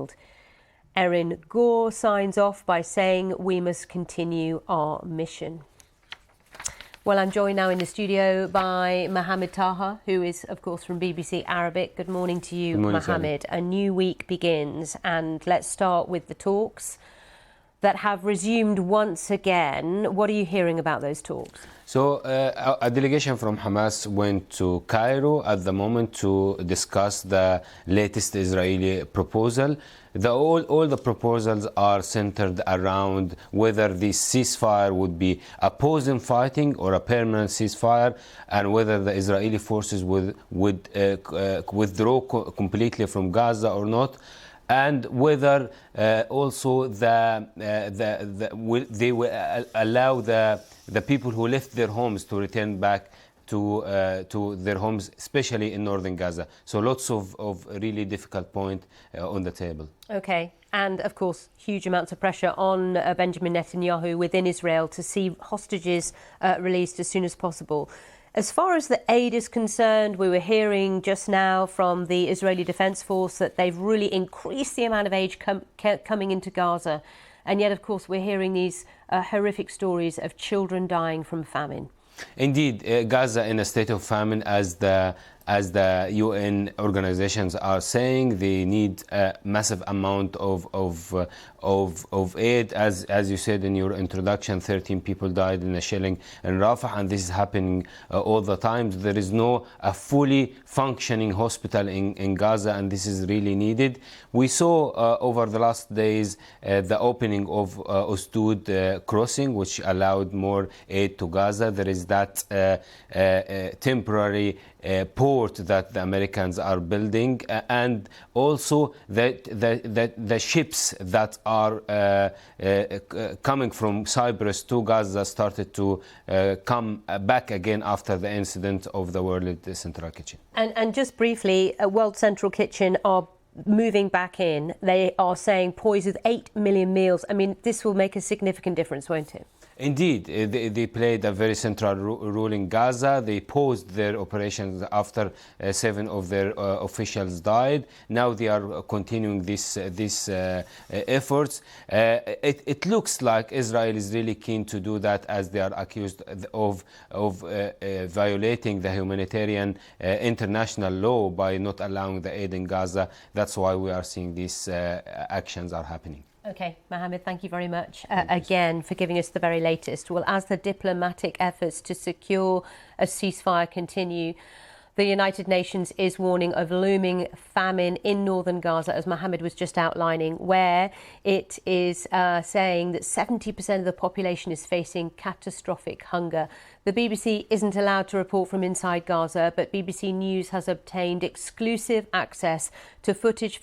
world. Erin Gore signs off by saying we must continue our mission. Well, I'm joined now in the studio by Mohamed Taha, who is, of course, from BBC Arabic. Good morning to you, Mohamed. A new week begins, and let's start with the talks that have resumed once again. What are you hearing about those talks? So a delegation from Hamas went to Cairo at the moment to discuss the latest Israeli proposal. All the proposals are centered around whether this ceasefire would be a pause in fighting or a permanent ceasefire, and whether the Israeli forces would withdraw completely from Gaza or not, and whether also they will allow the people who left their homes to return back to their homes, especially in northern Gaza. So lots of really difficult points on the table. Okay, and of course huge amounts of pressure on Benjamin Netanyahu within Israel to see hostages released as soon as possible. As far as the aid is concerned, we were hearing just now from the Israeli Defense Force that they've really increased the amount of aid coming into Gaza. And yet, of course, we're hearing these horrific stories of children dying from famine. Indeed, Gaza in a state of famine, as the UN organizations are saying. They need a massive amount of aid. As you said in your introduction, 13 people died in a shelling in Rafah, and this is happening all the time. There is no a fully functioning hospital in Gaza, and this is really needed. We saw over the last days the opening of Ustud crossing, which allowed more aid to Gaza. There is that temporary port that the Americans are building, and also the ships that are coming from Cyprus to Gaza started to come back again after the incident of the World Central Kitchen. And just briefly, World Central Kitchen are moving back in. They are saying poised with 8 million meals. I mean, this will make a significant difference, won't it? Indeed, they played a very central role in Gaza. They paused their operations after 7 of their officials died. Now they are continuing these efforts. It looks like Israel is really keen to do that, as they are accused of violating the humanitarian international law by not allowing the aid in Gaza. That's why we are seeing these actions are happening. Okay, Mohamed, thank you very much again for giving us the very latest. Well, as the diplomatic efforts to secure a ceasefire continue, the United Nations is warning of looming famine in northern Gaza, as Mohamed was just outlining, where it is saying that 70% of the population is facing catastrophic hunger. The BBC isn't allowed to report from inside Gaza, but BBC News has obtained exclusive access to footage